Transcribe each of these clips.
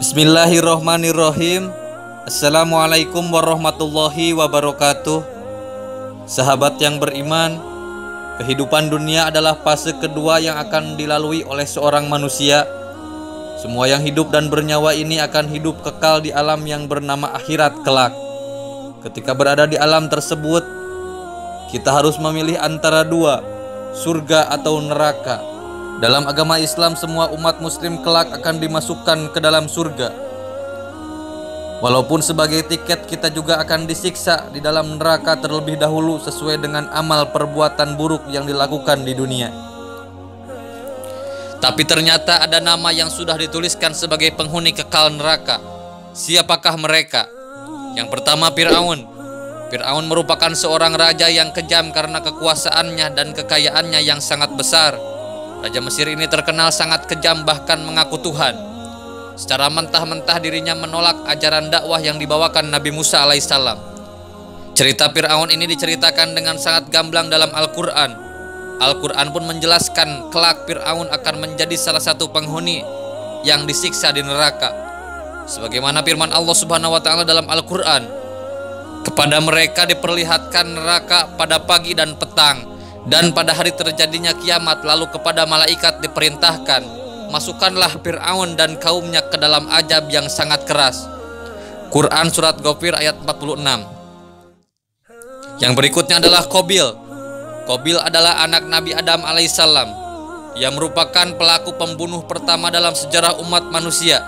Bismillahirrohmanirrohim. Assalamualaikum warahmatullahi wabarakatuh. Sahabat yang beriman, kehidupan dunia adalah fase kedua yang akan dilalui oleh seorang manusia. Semua yang hidup dan bernyawa ini akan hidup kekal di alam yang bernama akhirat kelak. Ketika berada di alam tersebut, kita harus memilih antara dua, surga atau neraka. Dalam agama Islam, semua umat muslim kelak akan dimasukkan ke dalam surga. Walaupun sebagai tiket kita juga akan disiksa di dalam neraka terlebih dahulu sesuai dengan amal perbuatan buruk yang dilakukan di dunia. Tapi ternyata ada nama yang sudah dituliskan sebagai penghuni kekal neraka. Siapakah mereka? Yang pertama, Fir'aun. Fir'aun merupakan seorang raja yang kejam karena kekuasaannya dan kekayaannya yang sangat besar. Raja Mesir ini terkenal sangat kejam, bahkan mengaku Tuhan. Secara mentah-mentah dirinya menolak ajaran dakwah yang dibawakan Nabi Musa alaihissalam. Cerita Fir'aun ini diceritakan dengan sangat gamblang dalam Al-Quran. Al-Quran pun menjelaskan kelak Fir'aun akan menjadi salah satu penghuni yang disiksa di neraka. Sebagaimana firman Allah Subhanahu wa Ta'ala dalam Al-Quran, kepada mereka diperlihatkan neraka pada pagi dan petang, dan pada hari terjadinya kiamat, lalu kepada malaikat diperintahkan, masukkanlah Fir'aun dan kaumnya ke dalam azab yang sangat keras. Quran Surat Ghafir ayat 46. Yang berikutnya adalah Qabil. Qabil adalah anak Nabi Adam alaihissalam, yang merupakan pelaku pembunuh pertama dalam sejarah umat manusia.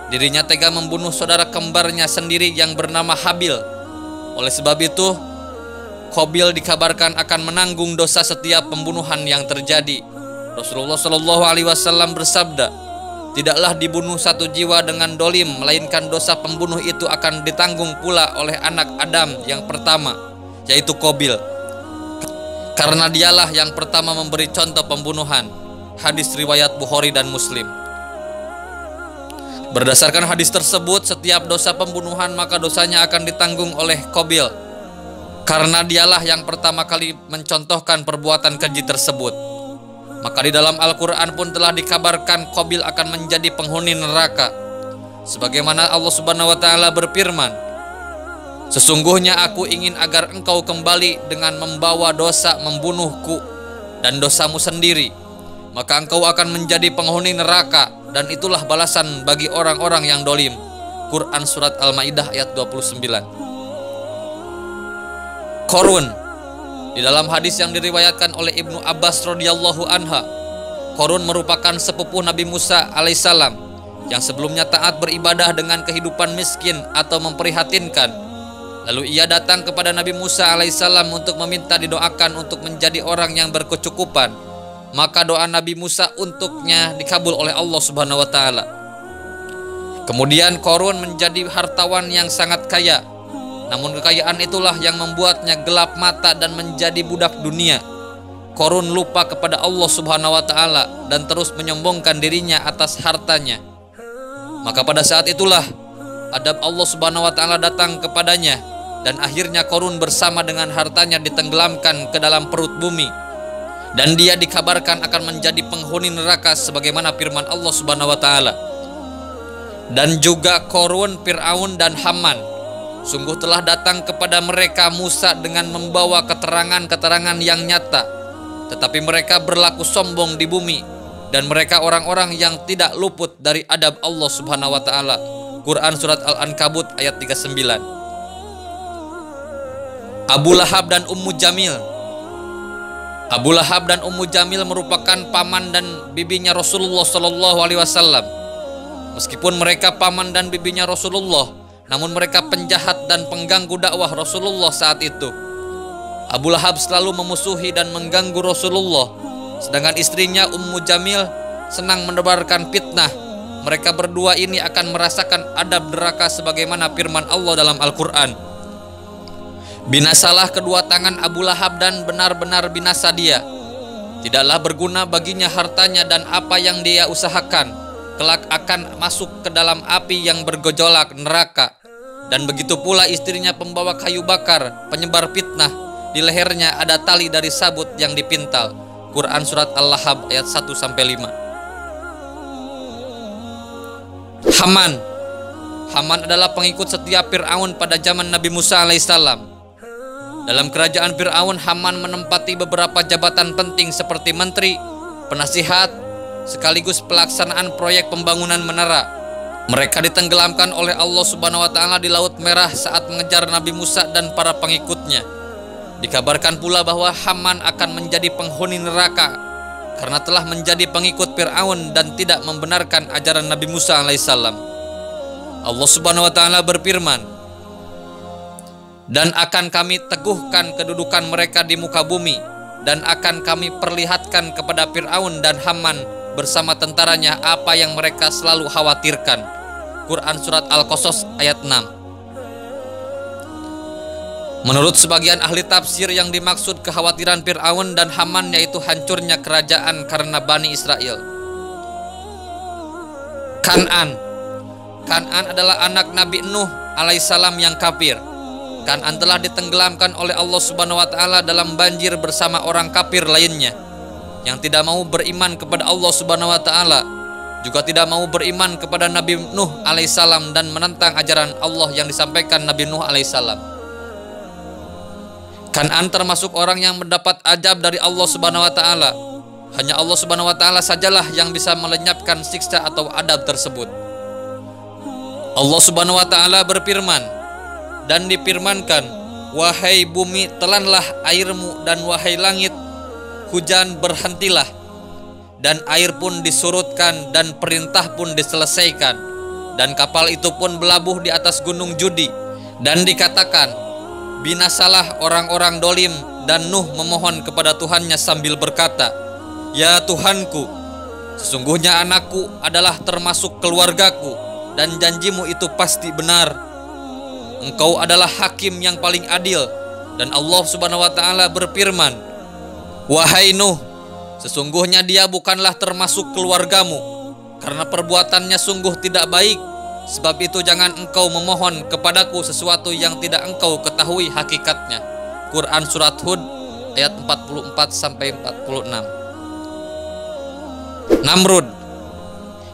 Dirinya tega membunuh saudara kembarnya sendiri yang bernama Habil. Oleh sebab itu, Qabil dikabarkan akan menanggung dosa setiap pembunuhan yang terjadi. Rasulullah Shallallahu Alaihi Wasallam bersabda, tidaklah dibunuh satu jiwa dengan dolim, melainkan dosa pembunuh itu akan ditanggung pula oleh anak Adam yang pertama, yaitu Qabil, karena dialah yang pertama memberi contoh pembunuhan. Hadis riwayat Bukhari dan Muslim. Berdasarkan hadis tersebut, setiap dosa pembunuhan maka dosanya akan ditanggung oleh Qabil, karena dialah yang pertama kali mencontohkan perbuatan keji tersebut. Maka di dalam Al-Quran pun telah dikabarkan Qabil akan menjadi penghuni neraka. Sebagaimana Allah Subhanahu wa Ta'ala berfirman, sesungguhnya aku ingin agar engkau kembali dengan membawa dosa membunuhku dan dosamu sendiri, maka engkau akan menjadi penghuni neraka, dan itulah balasan bagi orang-orang yang dolim. Quran Surat Al-Ma'idah ayat 29. Qarun. Di dalam hadis yang diriwayatkan oleh Ibnu Abbas radhiyallahu anha, Qarun merupakan sepupu Nabi Musa alaihissalam yang sebelumnya taat beribadah dengan kehidupan miskin atau memprihatinkan. Lalu ia datang kepada Nabi Musa alaihissalam untuk meminta didoakan untuk menjadi orang yang berkecukupan. Maka doa Nabi Musa untuknya dikabul oleh Allah Subhanahu wa Ta'ala. Kemudian Qarun menjadi hartawan yang sangat kaya. Namun kekayaan itulah yang membuatnya gelap mata dan menjadi budak dunia. Qarun lupa kepada Allah Subhanahu wa Ta'ala dan terus menyombongkan dirinya atas hartanya. Maka pada saat itulah adab Allah Subhanahu wa Ta'ala datang kepadanya, dan akhirnya Qarun bersama dengan hartanya ditenggelamkan ke dalam perut bumi, dan dia dikabarkan akan menjadi penghuni neraka sebagaimana firman Allah Subhanahu wa Ta'ala. Dan juga Qarun, Fir'aun dan Haman, sungguh telah datang kepada mereka Musa dengan membawa keterangan-keterangan yang nyata, tetapi mereka berlaku sombong di bumi, dan mereka orang-orang yang tidak luput dari adab Allah Subhanahu wa Ta'ala. Quran Surat Al-Ankabut ayat 39. Abu Lahab dan Ummu Jamil. Abu Lahab dan Ummu Jamil merupakan paman dan bibinya Rasulullah Shallallahu Alaihi Wasallam. Meskipun mereka paman dan bibinya Rasulullah, namun mereka penjahat dan pengganggu dakwah Rasulullah saat itu. Abu Lahab selalu memusuhi dan mengganggu Rasulullah, sedangkan istrinya Ummu Jamil senang menebarkan fitnah. Mereka berdua ini akan merasakan adab neraka sebagaimana firman Allah dalam Al-Quran, binasalah kedua tangan Abu Lahab dan benar-benar binasa dia. Tidaklah berguna baginya hartanya dan apa yang dia usahakan, kelak akan masuk ke dalam api yang bergejolak neraka. Dan begitu pula istrinya pembawa kayu bakar, penyebar fitnah. Di lehernya ada tali dari sabut yang dipintal. Quran surat Al-Lahab ayat 1-5. Haman adalah pengikut setia Fir'aun pada zaman Nabi Musa alaihissalam. Dalam kerajaan Fir'aun, Haman menempati beberapa jabatan penting seperti menteri, penasihat, sekaligus pelaksanaan proyek pembangunan menara. Mereka ditenggelamkan oleh Allah Subhanahu wa Ta'ala di Laut Merah saat mengejar Nabi Musa dan para pengikutnya. Dikabarkan pula bahwa Haman akan menjadi penghuni neraka karena telah menjadi pengikut Fir'aun dan tidak membenarkan ajaran Nabi Musa alaihissalam. Allah Subhanahu wa Ta'ala berfirman, "Dan akan kami teguhkan kedudukan mereka di muka bumi, dan akan kami perlihatkan kepada Fir'aun dan Haman bersama tentaranya apa yang mereka selalu khawatirkan." Quran surat Al-Qasas ayat 6. Menurut sebagian ahli tafsir, yang dimaksud kekhawatiran Fir'aun dan Haman yaitu hancurnya kerajaan karena Bani Israel. Kan'an adalah anak Nabi Nuh alaihissalam yang kafir. Kan'an telah ditenggelamkan oleh Allah Subhanahu wa Ta'ala dalam banjir bersama orang kafir lainnya yang tidak mau beriman kepada Allah Subhanahu wa Ta'ala, juga tidak mau beriman kepada Nabi Nuh alaihissalam dan menentang ajaran Allah yang disampaikan Nabi Nuh alaihissalam. Kan'an termasuk orang yang mendapat azab dari Allah Subhanahu wa Ta'ala. Hanya Allah Subhanahu wa Ta'ala sajalah yang bisa melenyapkan siksa atau adab tersebut. Allah Subhanahu wa Ta'ala berfirman, "Dan difirmankan, wahai bumi, telanlah airmu, dan wahai langit, hujan berhentilah. Dan air pun disurutkan, dan perintah pun diselesaikan. Dan kapal itu pun berlabuh di atas gunung Judi. Dan dikatakan, binasalah orang-orang dolim." Dan Nuh memohon kepada Tuhannya sambil berkata, "Ya Tuhanku, sesungguhnya anakku adalah termasuk keluargaku, dan janjimu itu pasti benar. Engkau adalah hakim yang paling adil." Dan Allah Subhanahu wa Ta'ala berfirman, "Wahai Nuh, sesungguhnya dia bukanlah termasuk keluargamu, karena perbuatannya sungguh tidak baik. Sebab itu jangan engkau memohon kepadaku sesuatu yang tidak engkau ketahui hakikatnya." Quran surat Hud ayat 44-46.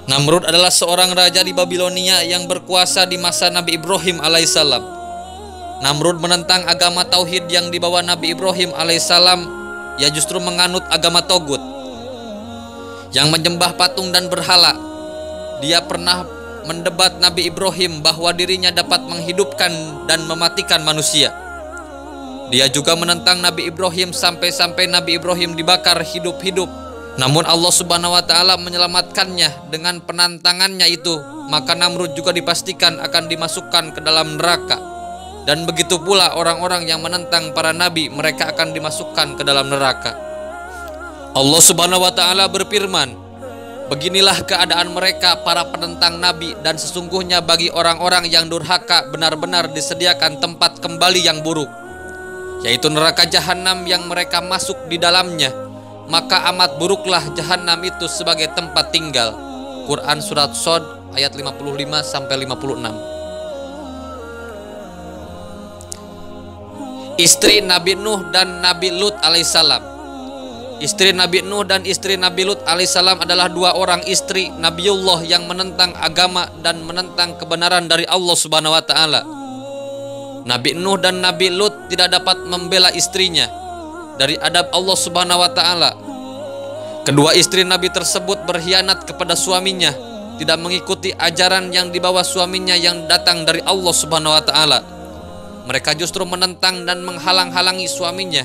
Namrud adalah seorang raja di Babilonia yang berkuasa di masa Nabi Ibrahim alaihissalam. Namrud menentang agama tauhid yang dibawa Nabi Ibrahim alaihissalam. Ia justru menganut agama Togut yang menyembah patung dan berhala. Dia pernah mendebat Nabi Ibrahim bahwa dirinya dapat menghidupkan dan mematikan manusia. Dia juga menentang Nabi Ibrahim sampai-sampai Nabi Ibrahim dibakar hidup-hidup. Namun Allah Subhanahu wa Ta'ala menyelamatkannya dengan penantangannya itu. Maka Namrud juga dipastikan akan dimasukkan ke dalam neraka. Dan begitu pula orang-orang yang menentang para nabi, mereka akan dimasukkan ke dalam neraka. Allah Subhanahu wa Ta'ala berfirman, "Beginilah keadaan mereka para penentang nabi, dan sesungguhnya bagi orang-orang yang durhaka benar-benar disediakan tempat kembali yang buruk, yaitu neraka jahanam yang mereka masuk di dalamnya. Maka amat buruklah jahanam itu sebagai tempat tinggal." Quran surat Shod ayat 55-56. Istri Nabi Nuh dan Nabi Lut alaihissalam. Istri Nabi Nuh dan istri Nabi Lut alaihissalam adalah dua orang istri Nabiullah yang menentang agama dan menentang kebenaran dari Allah Subhanahu wa Ta'ala. Nabi Nuh dan Nabi Lut tidak dapat membela istrinya dari adab Allah Subhanahu wa Ta'ala. Kedua istri Nabi tersebut berkhianat kepada suaminya, tidak mengikuti ajaran yang dibawa suaminya yang datang dari Allah Subhanahu wa Ta'ala. Mereka justru menentang dan menghalang-halangi suaminya.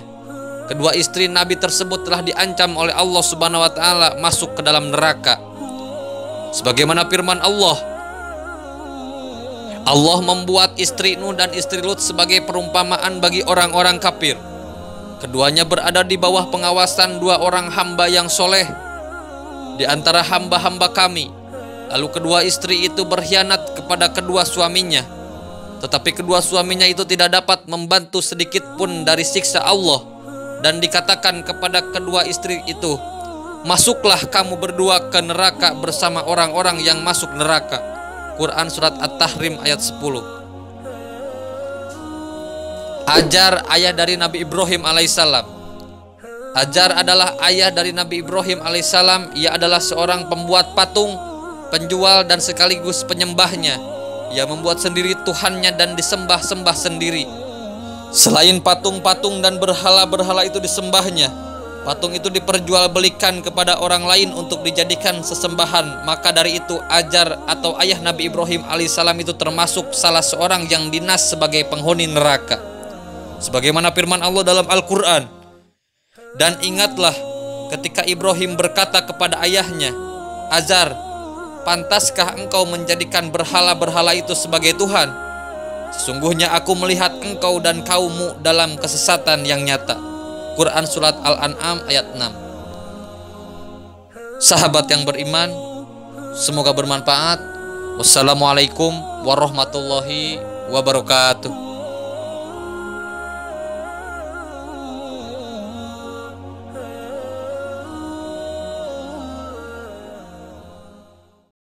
Kedua istri Nabi tersebut telah diancam oleh Allah Subhanahu wa Ta'ala masuk ke dalam neraka. Sebagaimana firman Allah, Allah membuat istri Nuh dan istri Lut sebagai perumpamaan bagi orang-orang kafir. Keduanya berada di bawah pengawasan dua orang hamba yang soleh di antara hamba-hamba kami. Lalu kedua istri itu berkhianat kepada kedua suaminya, tetapi kedua suaminya itu tidak dapat membantu sedikit pun dari siksa Allah. Dan dikatakan kepada kedua istri itu, "Masuklah kamu berdua ke neraka bersama orang-orang yang masuk neraka." Quran surat At-Tahrim ayat 10. Ajar ayah dari Nabi Ibrahim alaihissalam. Ajar adalah ayah dari Nabi Ibrahim alaihissalam. Ia adalah seorang pembuat patung, penjual dan sekaligus penyembahnya. Ia membuat sendiri Tuhannya dan disembah-sembah sendiri. Selain patung-patung dan berhala-berhala itu disembahnya, patung itu diperjualbelikan kepada orang lain untuk dijadikan sesembahan. Maka dari itu Ajar atau ayah Nabi Ibrahim alaihissalam itu termasuk salah seorang yang dinas sebagai penghuni neraka. Sebagaimana firman Allah dalam Al-Quran, dan ingatlah ketika Ibrahim berkata kepada ayahnya, Azar, pantaskah engkau menjadikan berhala-berhala itu sebagai Tuhan? Sesungguhnya aku melihat engkau dan kaummu dalam kesesatan yang nyata. Quran Surat Al-An'am ayat 6. Sahabat yang beriman, semoga bermanfaat. Wassalamualaikum warahmatullahi wabarakatuh.